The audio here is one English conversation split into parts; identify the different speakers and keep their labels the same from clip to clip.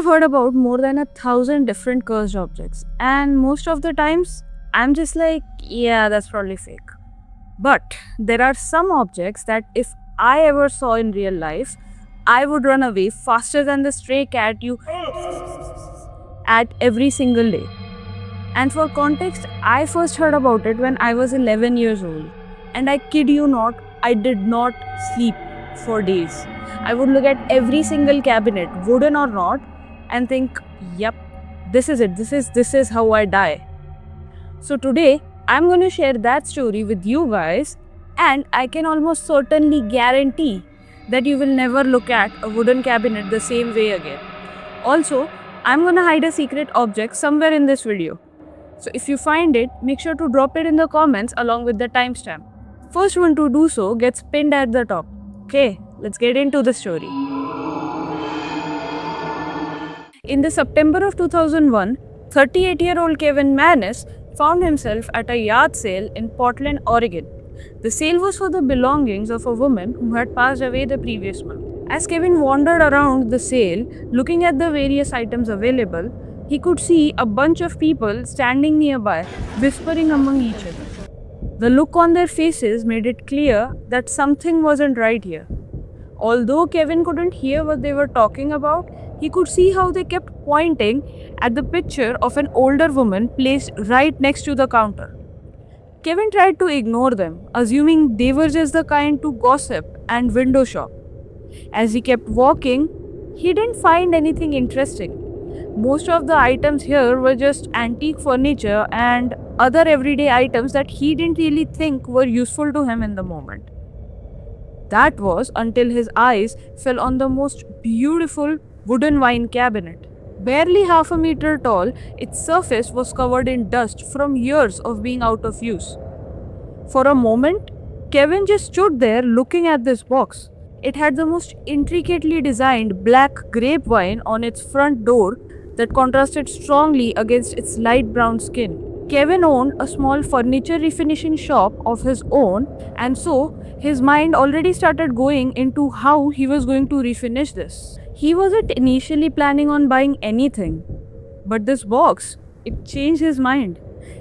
Speaker 1: I've heard about more than 1,000 different cursed objects, and most of the times I'm just like, yeah, that's probably fake. But there are some objects that if I ever saw in real life, I would run away faster than the stray cat you at every single day. And for context, I first heard about it when I was 11 years old. And I kid you not, I did not sleep for days. I would look at every single cabinet, wooden or not, and think, yep, this is it. This is how I die. So today, I'm going to share that story with you guys, and I can almost certainly guarantee that you will never look at a wooden cabinet the same way again. Also, I'm going to hide a secret object somewhere in this video. So if you find it, make sure to drop it in the comments along with the timestamp. First one to do so gets pinned at the top. Okay, let's get into the story. In the September of 2001, 38-year-old Kevin Mannis found himself at a yard sale in Portland, Oregon. The sale was for the belongings of a woman who had passed away the previous month. As Kevin wandered around the sale, looking at the various items available, he could see a bunch of people standing nearby, whispering among each other. The look on their faces made it clear that something wasn't right here. Although Kevin couldn't hear what they were talking about, he could see how they kept pointing at the picture of an older woman placed right next to the counter. Kevin tried to ignore them, assuming they were just the kind to gossip and window shop. As he kept walking, he didn't find anything interesting. Most of the items here were just antique furniture and other everyday items that he didn't really think were useful to him in the moment. That was until his eyes fell on the most beautiful wooden wine cabinet. Barely half a meter tall, its surface was covered in dust from years of being out of use. For a moment, Kevin just stood there looking at this box. It had the most intricately designed black grape wine on its front door that contrasted strongly against its light brown skin. Kevin owned a small furniture refinishing shop of his own, and so his mind already started going into how he was going to refinish this. He wasn't initially planning on buying anything, but this box, it changed his mind.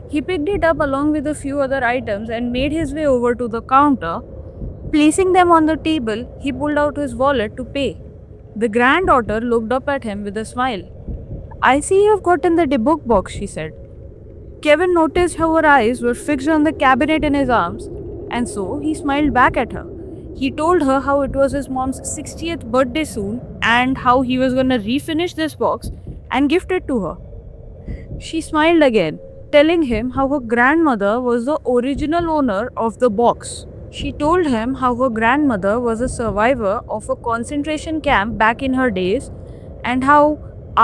Speaker 1: He picked it up along with a few other items and made his way over to the counter. Placing them on the table, he pulled out his wallet to pay. The granddaughter looked up at him with a smile. "I see you've gotten the debug box," she said. Kevin noticed how her eyes were fixed on the cabinet in his arms, and so he smiled back at her. He told her how it was his mom's 60th birthday soon and how he was gonna refinish this box and gift it to her. She smiled again, telling him how her grandmother was the original owner of the box. She told him how her grandmother was a survivor of a concentration camp back in her days and how,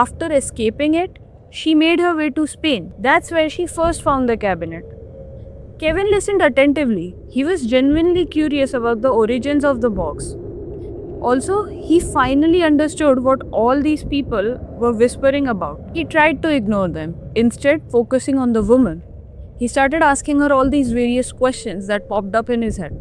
Speaker 1: after escaping it, she made her way to Spain. That's where she first found the cabinet. Kevin listened attentively. He was genuinely curious about the origins of the box. Also, he finally understood what all these people were whispering about. He tried to ignore them, instead focusing on the woman. He started asking her all these various questions that popped up in his head.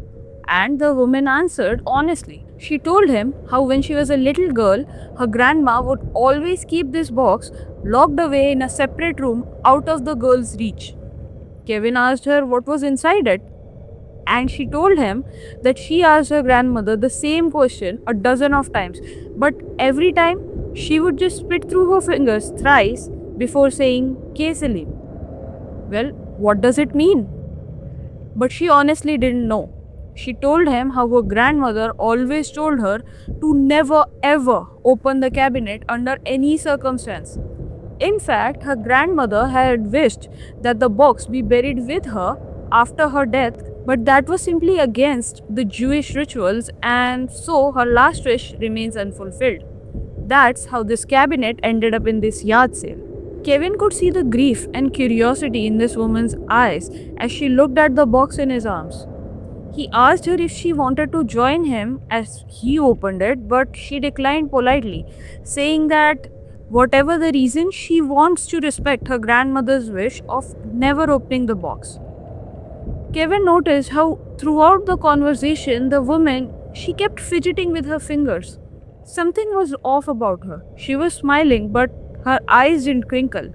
Speaker 1: And the woman answered honestly. She told him how when she was a little girl, her grandma would always keep this box locked away in a separate room out of the girl's reach. Kevin asked her what was inside it, and she told him that she asked her grandmother the same question a dozen of times, but every time she would just spit through her fingers thrice before saying, "K Salim." Well, what does it mean? But she honestly didn't know. She told him how her grandmother always told her to never ever open the cabinet under any circumstance. In fact, her grandmother had wished that the box be buried with her after her death, but that was simply against the Jewish rituals, and so her last wish remains unfulfilled. That's how this cabinet ended up in this yard sale. Kevin could see the grief and curiosity in this woman's eyes as she looked at the box in his arms. He asked her if she wanted to join him as he opened it, but she declined politely, saying that whatever the reason, she wants to respect her grandmother's wish of never opening the box. Kevin noticed how throughout the conversation, the woman, she kept fidgeting with her fingers. Something was off about her. She was smiling, but her eyes didn't crinkle.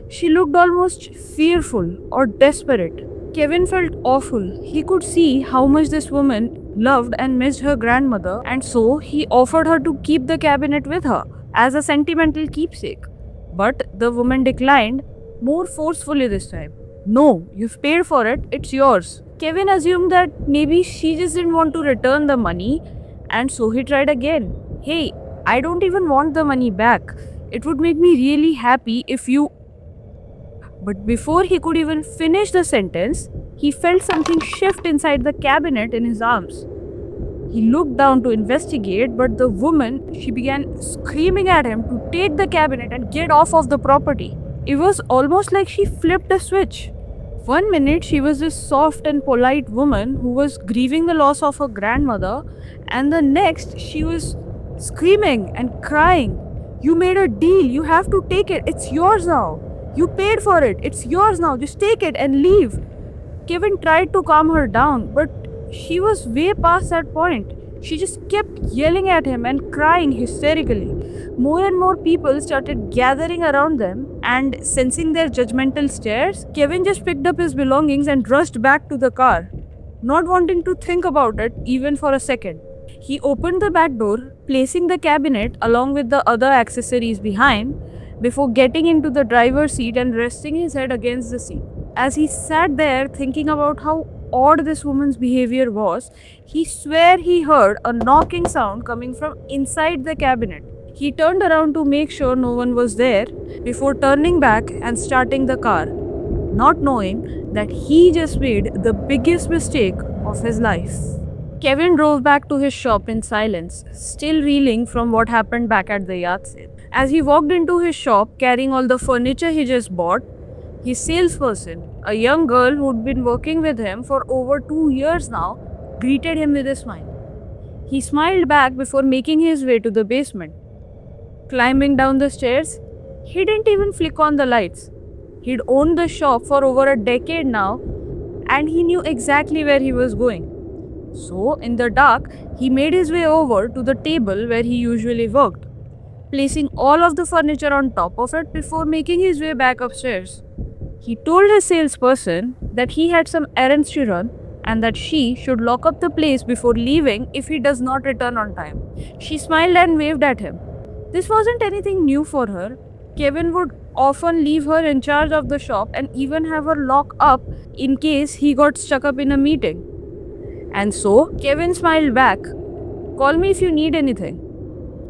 Speaker 1: She looked almost fearful or desperate. Kevin felt awful. He could see how much this woman loved and missed her grandmother, and so he offered her to keep the cabinet with her as a sentimental keepsake. But the woman declined, more forcefully this time. No, you've paid for it, it's yours. Kevin assumed that maybe she just didn't want to return the money, and so he tried again. Hey, I don't even want the money back. It would make me really happy if you. But before he could even finish the sentence, he felt something shift inside the cabinet in his arms. He looked down to investigate, but the woman, she began screaming at him to take the cabinet and get off of the property. It was almost like she flipped a switch. One minute she was this soft and polite woman who was grieving the loss of her grandmother, and the next she was screaming and crying. You made a deal, you have to take it, it's yours now. You paid for it, it's yours now, just take it and leave. Kevin tried to calm her down, but she was way past that point. She just kept yelling at him and crying hysterically. More and more people started gathering around them, and sensing their judgmental stares, Kevin just picked up his belongings and rushed back to the car, not wanting to think about it even for a second. He opened the back door, placing the cabinet along with the other accessories behind, before getting into the driver's seat and resting his head against the seat. As he sat there thinking about how odd this woman's behavior was, he swore he heard a knocking sound coming from inside the cabinet. He turned around to make sure no one was there before turning back and starting the car, not knowing that he just made the biggest mistake of his life. Kevin drove back to his shop in silence, still reeling from what happened back at the yard sale. As he walked into his shop carrying all the furniture he just bought, his salesperson, a young girl who'd been working with him for over 2 years now, greeted him with a smile. He smiled back before making his way to the basement. Climbing down the stairs, he didn't even flick on the lights. He'd owned the shop for over a decade now, and he knew exactly where he was going. So, in the dark, he made his way over to the table where he usually worked, placing all of the furniture on top of it before making his way back upstairs. He told his salesperson that he had some errands to run and that she should lock up the place before leaving if he does not return on time. She smiled and waved at him. This wasn't anything new for her. Kevin would often leave her in charge of the shop and even have her lock up in case he got stuck up in a meeting. And so, Kevin smiled back. Call me if you need anything.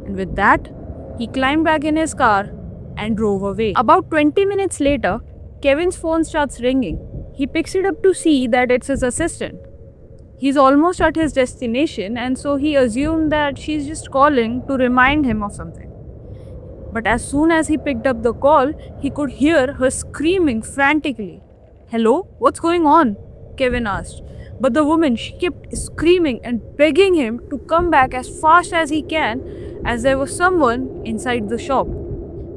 Speaker 1: And with that, he climbed back in his car and drove away. About 20 minutes later, Kevin's phone starts ringing. He picks it up to see that it's his assistant. He's almost at his destination, and so he assumed that she's just calling to remind him of something. But as soon as he picked up the call, he could hear her screaming frantically. Hello? What's going on? Kevin asked. But the woman, she kept screaming and begging him to come back as fast as he can, as there was someone inside the shop.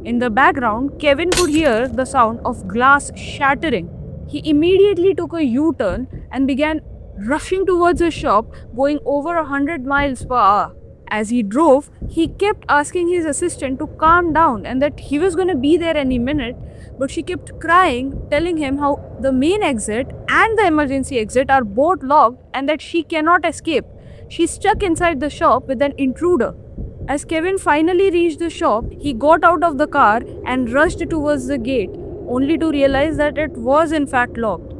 Speaker 1: In the background, Kevin could hear the sound of glass shattering. He immediately took a U-turn and began rushing towards the shop, going over 100 miles per hour. As he drove, he kept asking his assistant to calm down and that he was going to be there any minute, but she kept crying, telling him how the main exit and the emergency exit are both locked and that she cannot escape. She's stuck inside the shop with an intruder. As Kevin finally reached the shop, he got out of the car and rushed towards the gate, only to realize that it was in fact locked.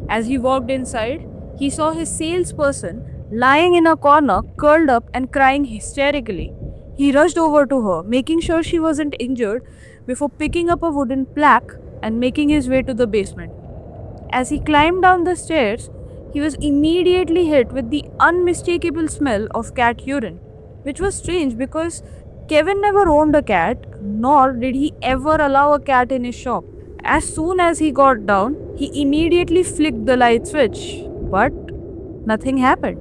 Speaker 1: As he walked inside, he saw his salesperson lying in a corner, curled up and crying hysterically. He rushed over to her, making sure she wasn't injured, before picking up a wooden plaque and making his way to the basement. As he climbed down the stairs, he was immediately hit with the unmistakable smell of cat urine, which was strange because Kevin never owned a cat, nor did he ever allow a cat in his shop. As soon as he got down, he immediately flicked the light switch, but nothing happened.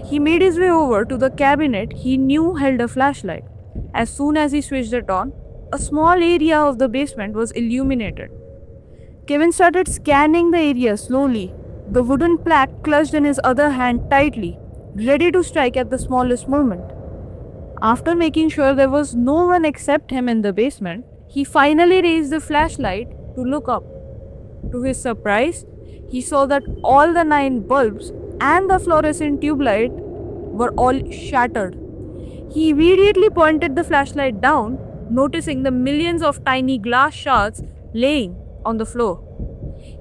Speaker 1: He made his way over to the cabinet he knew held a flashlight. As soon as he switched it on, a small area of the basement was illuminated. Kevin started scanning the area slowly, the wooden plaque clutched in his other hand tightly, ready to strike at the smallest moment. After making sure there was no one except him in the basement, he finally raised the flashlight to look up. To his surprise, he saw that all the 9 bulbs and the fluorescent tube light were all shattered. He immediately pointed the flashlight down, noticing the millions of tiny glass shards laying on the floor.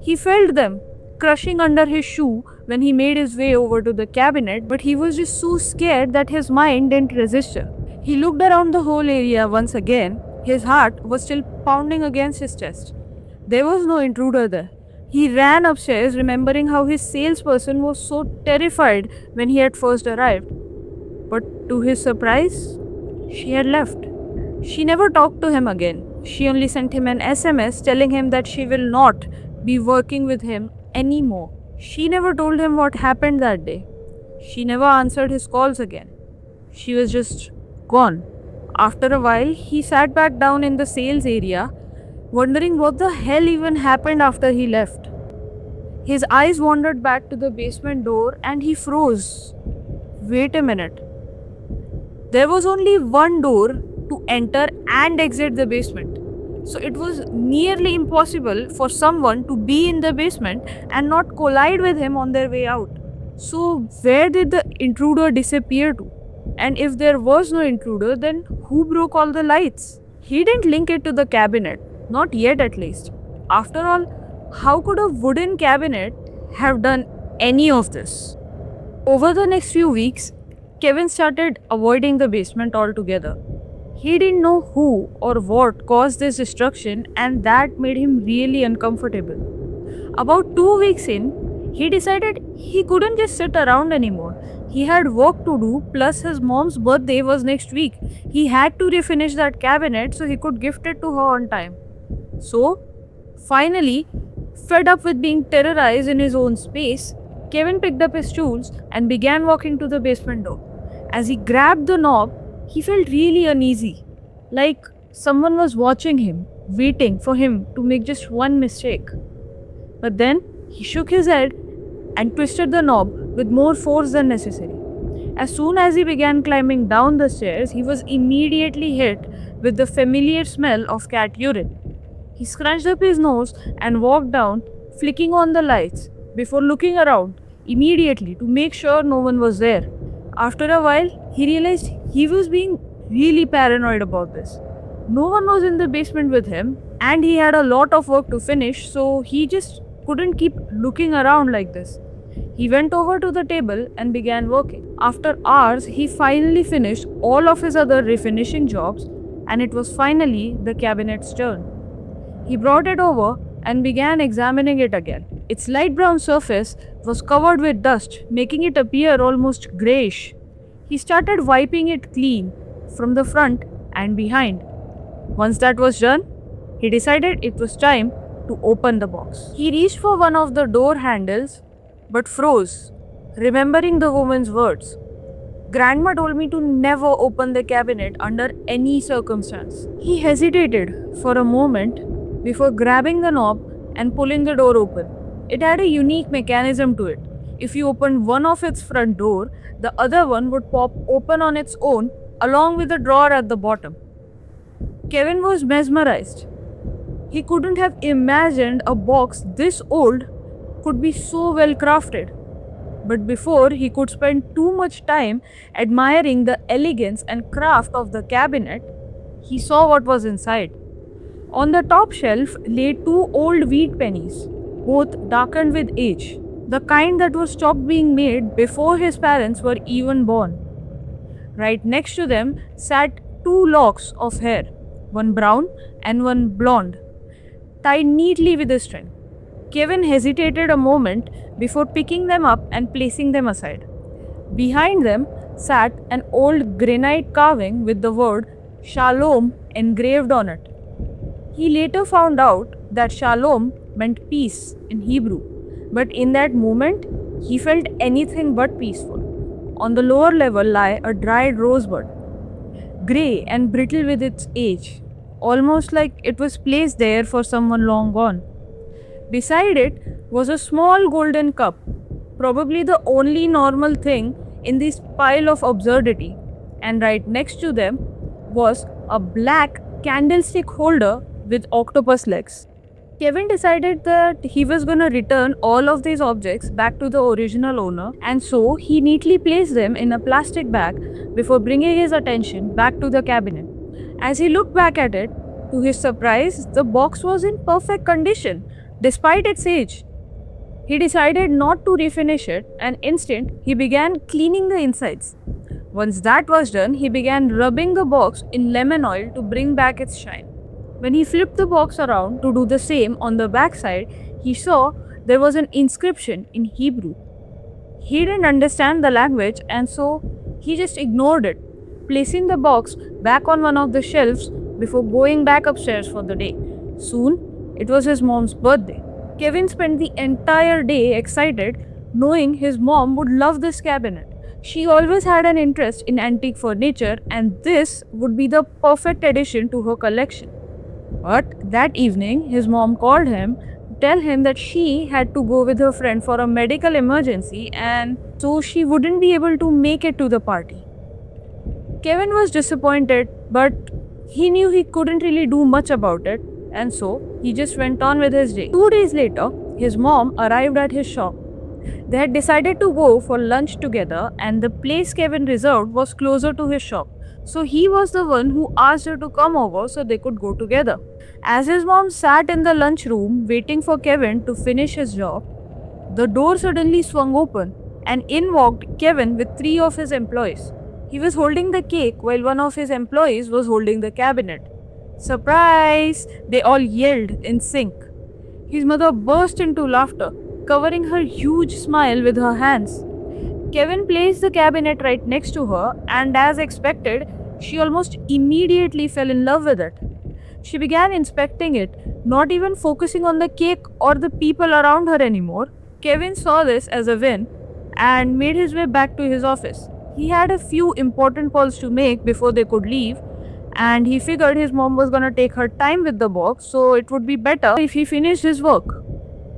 Speaker 1: He felt them crushing under his shoe when he made his way over to the cabinet, but he was just so scared that his mind didn't register. He looked around the whole area once again. His heart was still pounding against his chest. There was no intruder there. He ran upstairs, remembering how his salesperson was so terrified when he had first arrived. But to his surprise, she had left. She never talked to him again. She only sent him an SMS telling him that she will not be working with him anymore. She never told him what happened that day. She never answered his calls again. She was just gone. After a while, he sat back down in the sales area, wondering what the hell even happened after he left. His eyes wandered back to the basement door and he froze. Wait a minute. There was only one door to enter and exit the basement. So it was nearly impossible for someone to be in the basement and not collide with him on their way out. So where did the intruder disappear to? And if there was no intruder, then who broke all the lights? He didn't link it to the cabinet, not yet at least. After all, how could a wooden cabinet have done any of this? Over the next few weeks, Kevin started avoiding the basement altogether. He didn't know who or what caused this destruction, and that made him really uncomfortable. About 2 weeks in, he decided he couldn't just sit around anymore. He had work to do, plus his mom's birthday was next week. He had to refinish that cabinet so he could gift it to her on time. So, finally, fed up with being terrorized in his own space, Kevin picked up his tools and began walking to the basement door. As he grabbed the knob, he felt really uneasy, like someone was watching him, waiting for him to make just one mistake. But then he shook his head and twisted the knob with more force than necessary. As soon as he began climbing down the stairs, he was immediately hit with the familiar smell of cat urine. He scrunched up his nose and walked down, flicking on the lights before looking around immediately to make sure no one was there. After a while, he realized he was being really paranoid about this. No one was in the basement with him, and he had a lot of work to finish, so he just couldn't keep looking around like this. He went over to the table and began working. After hours, he finally finished all of his other refinishing jobs, and it was finally the cabinet's turn. He brought it over and began examining it again. Its light brown surface was covered with dust, making it appear almost grayish. He started wiping it clean from the front and behind. Once that was done, he decided it was time to open the box. He reached for one of the door handles but froze, remembering the woman's words. Grandma told me to never open the cabinet under any circumstance. He hesitated for a moment before grabbing the knob and pulling the door open. It had a unique mechanism to it. If you opened one of its front door, the other one would pop open on its own along with a drawer at the bottom. Kevin was mesmerized. He couldn't have imagined a box this old could be so well crafted. But before he could spend too much time admiring the elegance and craft of the cabinet, he saw what was inside. On the top shelf lay 2 old wheat pennies, both darkened with age, the kind that was stopped being made before his parents were even born. Right next to them sat 2 locks of hair, one brown and one blonde, tied neatly with a string. Kevin hesitated a moment before picking them up and placing them aside. Behind them sat an old granite carving with the word Shalom engraved on it. He later found out that Shalom meant peace in Hebrew, but in that moment, he felt anything but peaceful. On the lower level lay a dried rosebud, grey and brittle with its age, almost like it was placed there for someone long gone. Beside it was a small golden cup, probably the only normal thing in this pile of absurdity. and right next to them was a black candlestick holder with octopus legs. Kevin decided that he was going to return all of these objects back to the original owner, and so he neatly placed them in a plastic bag before bringing his attention back to the cabinet. As he looked back at it, to his surprise, the box was in perfect condition despite its age. He decided not to refinish it, and instead he began cleaning the insides. Once that was done, he began rubbing the box in lemon oil to bring back its shine. When he flipped the box around to do the same on the back side, he saw there was an inscription in Hebrew. He didn't understand the language, and so he just ignored it, placing the box back on one of the shelves before going back upstairs for the day. Soon, it was his mom's birthday. Kevin spent the entire day excited, knowing his mom would love this cabinet. She always had an interest in antique furniture, and this would be the perfect addition to her collection. But that evening, his mom called him to tell him that she had to go with her friend for a medical emergency, and so she wouldn't be able to make it to the party. Kevin was disappointed, but he knew he couldn't really do much about it, and so he just went on with his day. 2 days later, his mom arrived at his shop. They had decided to go for lunch together, and the place Kevin reserved was closer to his shop. So he was the one who asked her to come over so they could go together. As his mom sat in the lunchroom waiting for Kevin to finish his job, the door suddenly swung open and in walked Kevin with 3 of his employees. He was holding the cake while one of his employees was holding the cabinet. Surprise! They all yelled in sync. His mother burst into laughter, covering her huge smile with her hands. Kevin placed the cabinet right next to her, and as expected, she almost immediately fell in love with it. She began inspecting it, not even focusing on the cake or the people around her anymore. Kevin saw this as a win and made his way back to his office. He had a few important calls to make before they could leave, and he figured his mom was gonna take her time with the box, so it would be better if he finished his work.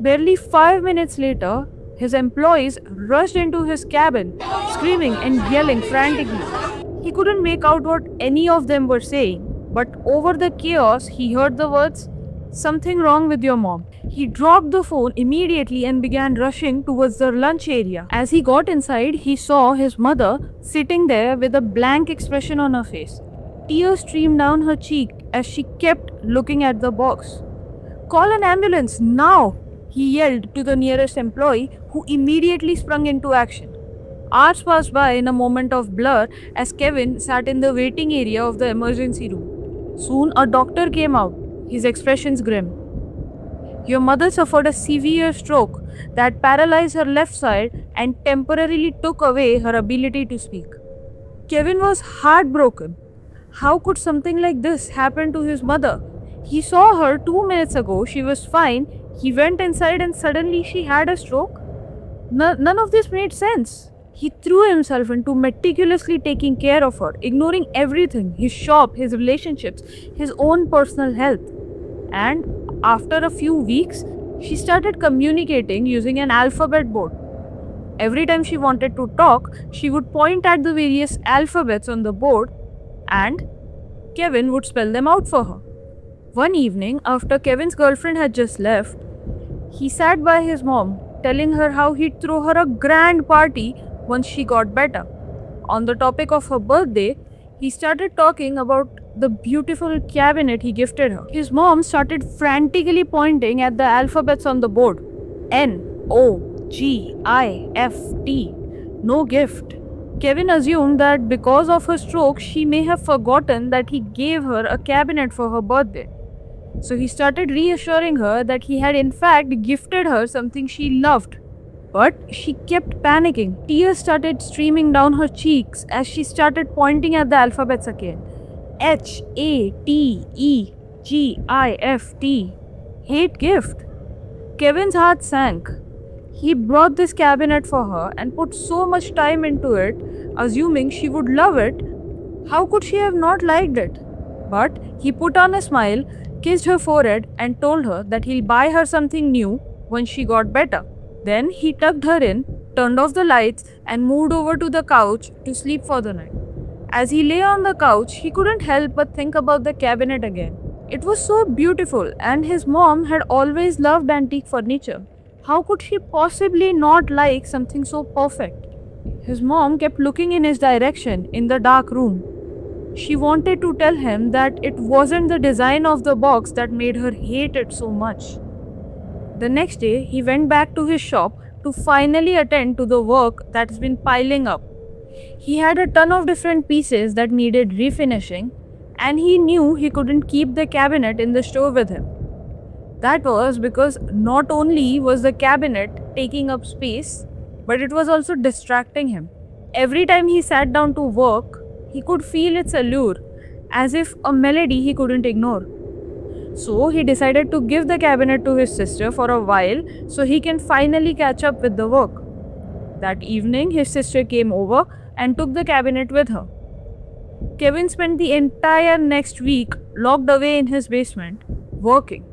Speaker 1: Barely 5 minutes later, his employees rushed into his cabin, screaming and yelling frantically. He couldn't make out what any of them were saying, but over the chaos, he heard the words, "Something wrong with your mom." He dropped the phone immediately and began rushing towards the lunch area. As he got inside, he saw his mother sitting there with a blank expression on her face. Tears streamed down her cheek as she kept looking at the box. "Call an ambulance, now!" he yelled to the nearest employee, who immediately sprung into action. Hours passed by in a moment of blur as Kevin sat in the waiting area of the emergency room. Soon a doctor came out, his expressions grim. "Your mother suffered a severe stroke that paralyzed her left side and temporarily took away her ability to speak." Kevin was heartbroken. How could something like this happen to his mother? He saw her 2 minutes ago, she was fine. He went inside and suddenly she had a stroke. None of this made sense. He threw himself into meticulously taking care of her, ignoring everything, his shop, his relationships, his own personal health. And after a few weeks, she started communicating using an alphabet board. Every time she wanted to talk, she would point at the various alphabets on the board and Kevin would spell them out for her. One evening, after Kevin's girlfriend had just left, he sat by his mom, telling her how he'd throw her a grand party once she got better. On the topic of her birthday, he started talking about the beautiful cabinet he gifted her. His mom started frantically pointing at the alphabets on the board. N, O, G, I, F, T. No gift. Kevin assumed that because of her stroke, she may have forgotten that he gave her a cabinet for her birthday. So he started reassuring her that he had in fact gifted her something she loved. But she kept panicking. Tears started streaming down her cheeks as she started pointing at the alphabets again. H, A, T, E, G, I, F, T. Hate gift. Kevin's heart sank. He brought this cabinet for her and put so much time into it, assuming she would love it. How could she have not liked it? But he put on a smile, kissed her forehead, and told her that he'll buy her something new when she got better. Then he tucked her in, turned off the lights, and moved over to the couch to sleep for the night. As he lay on the couch, he couldn't help but think about the cabinet again. It was so beautiful, and his mom had always loved antique furniture. How could she possibly not like something so perfect? His mom kept looking in his direction in the dark room. She wanted to tell him that it wasn't the design of the box that made her hate it so much. The next day, he went back to his shop to finally attend to the work that's been piling up. He had a ton of different pieces that needed refinishing, and he knew he couldn't keep the cabinet in the store with him. That was because not only was the cabinet taking up space, but it was also distracting him. Every time he sat down to work, he could feel its allure, as if a melody he couldn't ignore. So he decided to give the cabinet to his sister for a while so he can finally catch up with the work. That evening, his sister came over and took the cabinet with her. Kevin spent the entire next week locked away in his basement, working.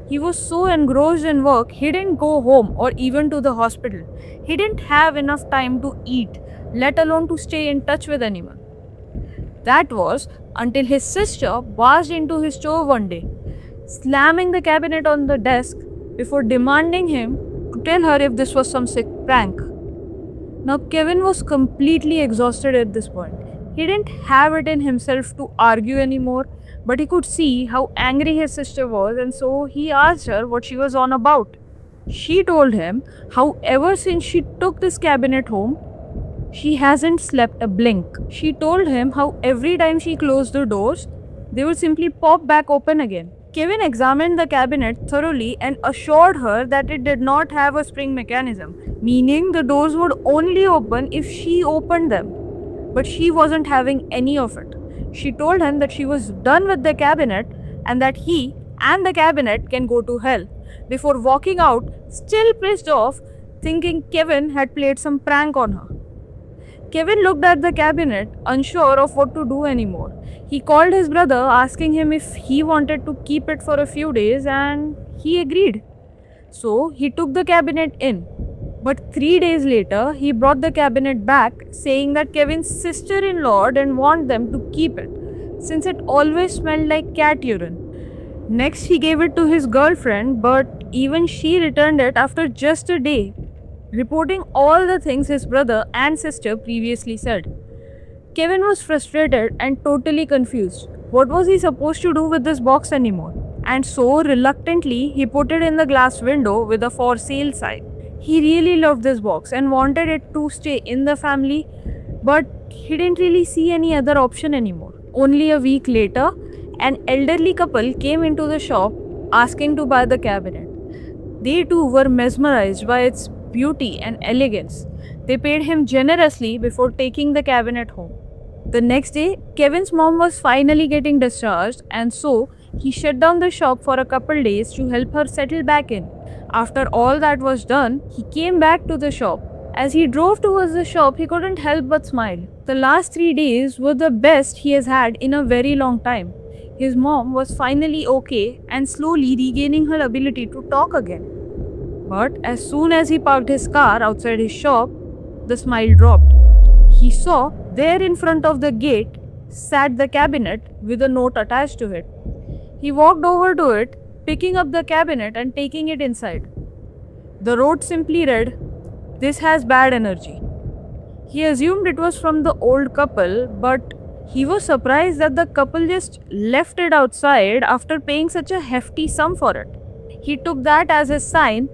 Speaker 1: He was so engrossed in work, he didn't go home or even to the hospital. He didn't have enough time to eat, let alone to stay in touch with anyone. That was until his sister barged into his store one day, slamming the cabinet on the desk before demanding him to tell her if this was some sick prank. Now, Kevin was completely exhausted at this point. He didn't have it in himself to argue anymore, but he could see how angry his sister was, and so he asked her what she was on about. She told him how ever since she took this cabinet home, she hasn't slept a blink. She told him how every time she closed the doors, they would simply pop back open again. Kevin examined the cabinet thoroughly and assured her that it did not have a spring mechanism, meaning the doors would only open if she opened them. But she wasn't having any of it. She told him that she was done with the cabinet and that he and the cabinet can go to hell, before walking out, still pissed off, thinking Kevin had played some prank on her. Kevin looked at the cabinet, unsure of what to do anymore. He called his brother, asking him if he wanted to keep it for a few days, and he agreed. So he took the cabinet in. But 3 days later, he brought the cabinet back, saying that Kevin's sister-in-law didn't want them to keep it, since it always smelled like cat urine. Next, he gave it to his girlfriend, but even she returned it after just a day, reporting all the things his brother and sister previously said. Kevin was frustrated and totally confused. What was he supposed to do with this box anymore? And so, reluctantly, he put it in the glass window with a for sale sign. He really loved this box and wanted it to stay in the family, but he didn't really see any other option anymore. Only a week later, an elderly couple came into the shop asking to buy the cabinet. They too were mesmerized by its beauty and elegance. They paid him generously before taking the cabinet home. The next day, Kevin's mom was finally getting discharged, and so he shut down the shop for a couple days to help her settle back in. After all that was done, he came back to the shop. As he drove towards the shop, he couldn't help but smile. The last 3 days were the best he has had in a very long time. His mom was finally okay and slowly regaining her ability to talk again. But as soon as he parked his car outside his shop, the smile dropped. He saw there in front of the gate sat the cabinet with a note attached to it. He walked over to it, picking up the cabinet and taking it inside. The note simply read, "This has bad energy." He assumed it was from the old couple, but he was surprised that the couple just left it outside after paying such a hefty sum for it. He took that as his sign,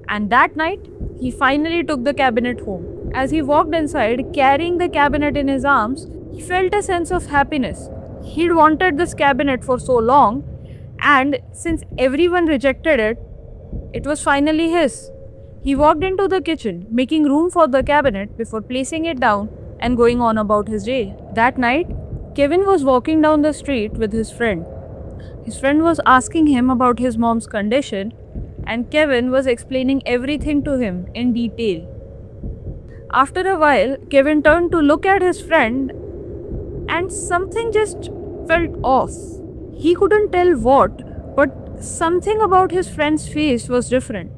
Speaker 1: and that night, he finally took the cabinet home. As he walked inside, carrying the cabinet in his arms, he felt a sense of happiness. He'd wanted this cabinet for so long, and since everyone rejected it, it was finally his. He walked into the kitchen, making room for the cabinet before placing it down and going on about his day. That night, Kevin was walking down the street with his friend. His friend was asking him about his mom's condition, and Kevin was explaining everything to him in detail. After a while, Kevin turned to look at his friend, and something just felt off. He couldn't tell what, but something about his friend's face was different.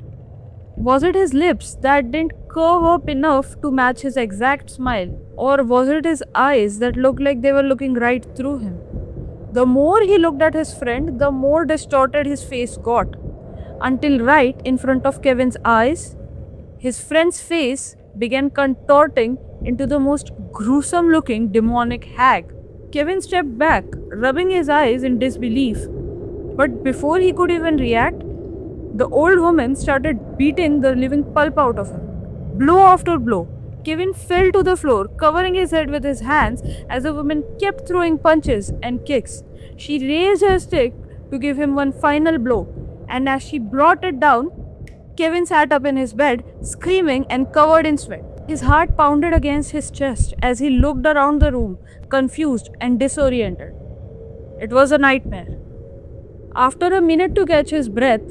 Speaker 1: Was it his lips that didn't curve up enough to match his exact smile? Or was it his eyes that looked like they were looking right through him? The more he looked at his friend, the more distorted his face got. Until right in front of Kevin's eyes, his friend's face began contorting into the most gruesome looking demonic hag. Kevin stepped back, rubbing his eyes in disbelief. But before he could even react, the old woman started beating the living pulp out of him. Blow after blow. Kevin fell to the floor, covering his head with his hands as the woman kept throwing punches and kicks. She raised her stick to give him one final blow, and as she brought it down, Kevin sat up in his bed, screaming and covered in sweat. His heart pounded against his chest as he looked around the room, confused and disoriented. It was a nightmare. After a minute to catch his breath,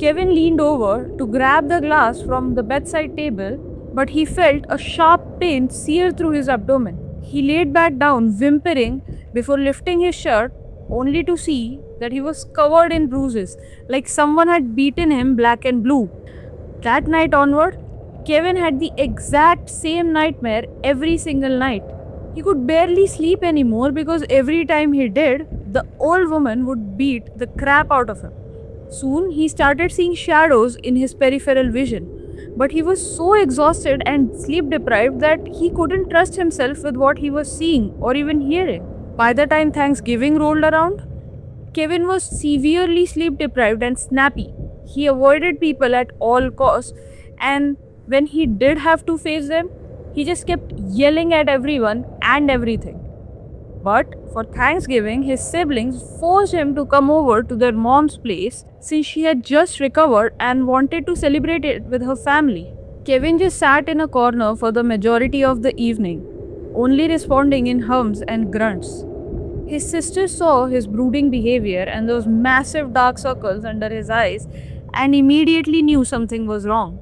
Speaker 1: Kevin leaned over to grab the glass from the bedside table, but he felt a sharp pain sear through his abdomen. He laid back down, whimpering, before lifting his shirt, only to see that he was covered in bruises, like someone had beaten him black and blue. That night onward, Kevin had the exact same nightmare every single night. He could barely sleep anymore because every time he did, the old woman would beat the crap out of him. Soon, he started seeing shadows in his peripheral vision, but he was so exhausted and sleep deprived that he couldn't trust himself with what he was seeing or even hearing. By the time Thanksgiving rolled around, Kevin was severely sleep deprived and snappy. He avoided people at all costs, and when he did have to face them, he just kept yelling at everyone and everything. But for Thanksgiving, his siblings forced him to come over to their mom's place since she had just recovered and wanted to celebrate it with her family. Kevin just sat in a corner for the majority of the evening, only responding in hums and grunts. His sister saw his brooding behavior and those massive dark circles under his eyes and immediately knew something was wrong.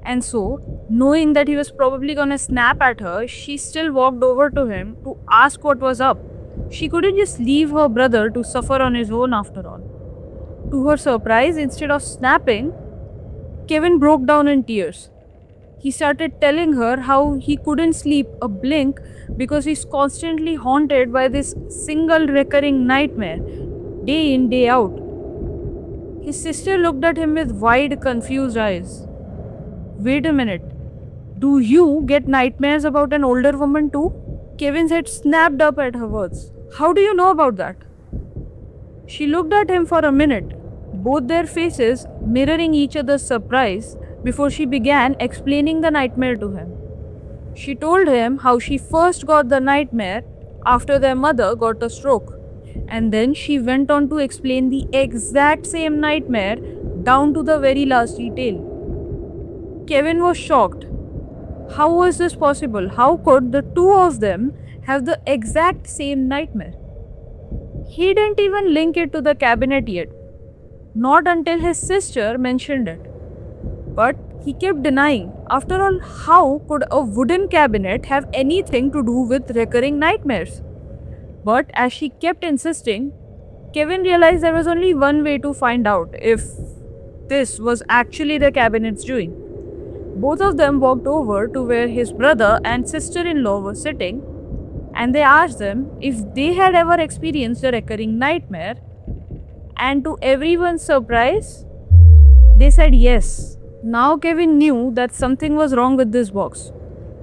Speaker 1: And so, knowing that he was probably gonna snap at her, she still walked over to him to ask what was up. She couldn't just leave her brother to suffer on his own after all. To her surprise, instead of snapping, Kevin broke down in tears. He started telling her how he couldn't sleep a blink because he's constantly haunted by this single recurring nightmare, day in, day out. His sister looked at him with wide, confused eyes. Wait a minute. Do you get nightmares about an older woman too? Kevin's head snapped up at her words. How do you know about that? She looked at him for a minute, both their faces mirroring each other's surprise, before she began explaining the nightmare to him. She told him how she first got the nightmare after their mother got a stroke, and then she went on to explain the exact same nightmare down to the very last detail. Kevin was shocked. How was this possible? How could the two of them have the exact same nightmare? He didn't even link it to the cabinet yet, not until his sister mentioned it. But he kept denying. After all, how could a wooden cabinet have anything to do with recurring nightmares? But as she kept insisting, Kevin realized there was only one way to find out if this was actually the cabinet's doing. Both of them walked over to where his brother and sister-in-law were sitting, and they asked them if they had ever experienced a recurring nightmare, and to everyone's surprise, they said yes. Now Kevin knew that something was wrong with this box.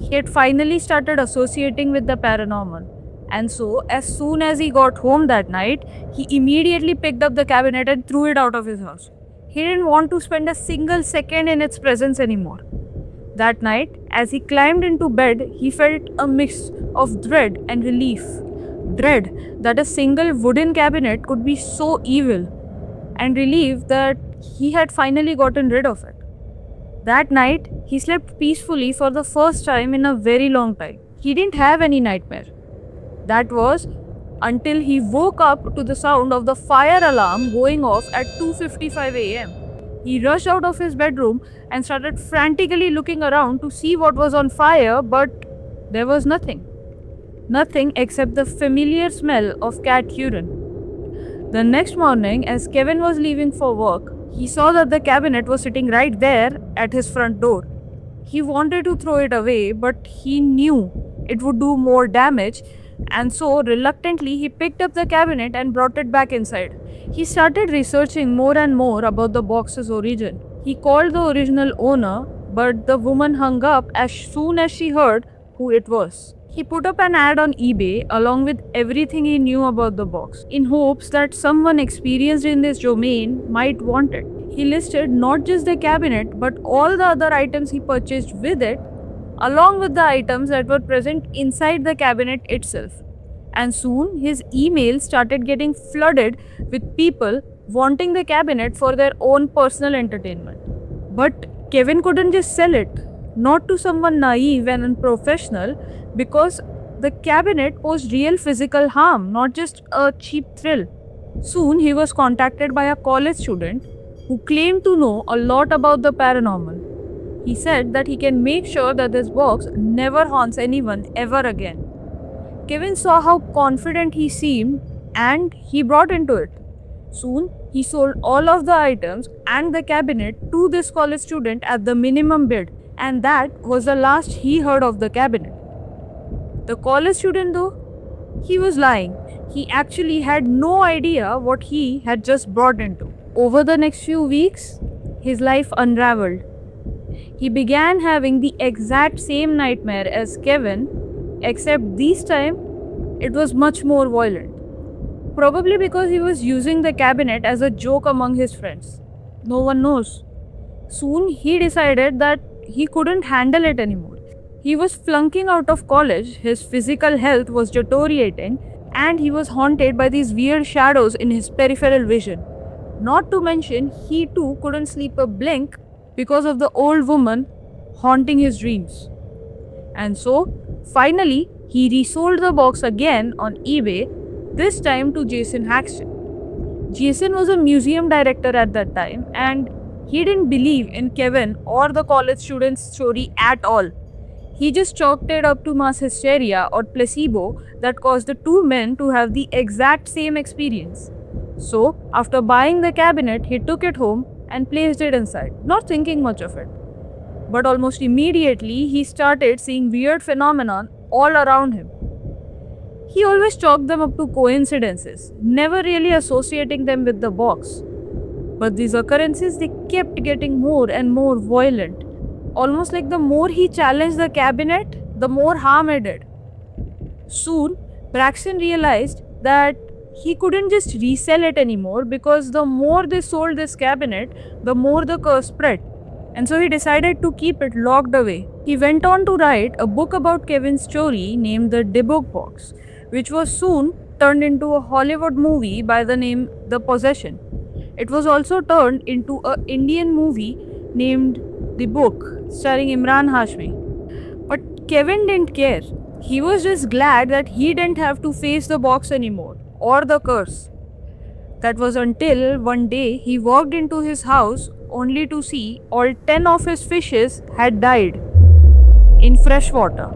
Speaker 1: He had finally started associating with the paranormal, and so as soon as he got home that night, he immediately picked up the cabinet and threw it out of his house. He didn't want to spend a single second in its presence anymore. That night, as he climbed into bed, he felt a mix of dread and relief. Dread that a single wooden cabinet could be so evil, and relief that he had finally gotten rid of it. That night, he slept peacefully for the first time in a very long time. He didn't have any nightmare. That was until he woke up to the sound of the fire alarm going off at 2:55 a.m. He rushed out of his bedroom and started frantically looking around to see what was on fire, but there was nothing. Nothing except the familiar smell of cat urine. The next morning, as Kevin was leaving for work, he saw that the cabinet was sitting right there at his front door. He wanted to throw it away, but he knew it would do more damage, and so reluctantly he picked up the cabinet and brought it back inside. He started researching more and more about the box's origin. He called the original owner, but the woman hung up as soon as she heard who it was. He put up an ad on eBay along with everything he knew about the box, in hopes that someone experienced in this domain might want it. He listed not just the cabinet but all the other items he purchased with it, along with the items that were present inside the cabinet itself. And soon his email started getting flooded with people wanting the cabinet for their own personal entertainment. But Kevin couldn't just sell it, not to someone naive and unprofessional, because the cabinet posed real physical harm, not just a cheap thrill. Soon he was contacted by a college student who claimed to know a lot about the paranormal. He said that he can make sure that this box never haunts anyone ever again. Kevin saw how confident he seemed and he brought into it. Soon, he sold all of the items and the cabinet to this college student at the minimum bid, and that was the last he heard of the cabinet. The college student, though, he was lying. He actually had no idea what he had just brought into. Over the next few weeks, his life unraveled. He began having the exact same nightmare as Kevin, except this time it was much more violent. Probably because he was using the cabinet as a joke among his friends. No one knows. Soon he decided that he couldn't handle it anymore. He was flunking out of college, his physical health was deteriorating, and he was haunted by these weird shadows in his peripheral vision. Not to mention, he too couldn't sleep a blink because of the old woman haunting his dreams. And so, finally, he resold the box again on eBay, this time to Jason Haxton. Jason was a museum director at that time, and he didn't believe in Kevin or the college student's story at all. He just chalked it up to mass hysteria or placebo that caused the two men to have the exact same experience. So, after buying the cabinet, he took it home and placed it inside, not thinking much of it. But almost immediately, he started seeing weird phenomena all around him. He always chalked them up to coincidences, never really associating them with the box. But these occurrences, they kept getting more and more violent. Almost like the more he challenged the cabinet, the more harm it did. Soon, Braxton realized that he couldn't just resell it anymore, because the more they sold this cabinet, the more the curse spread. And so he decided to keep it locked away. He went on to write a book about Kevin's story named The Dybbuk Box, which was soon turned into a Hollywood movie by the name The Possession. It was also turned into an Indian movie named The Book, starring Imran Hashmi. But Kevin didn't care. He was just glad that he didn't have to face the box anymore, or the curse. That was until one day he walked into his house only to see all 10 of his fishes had died in fresh water.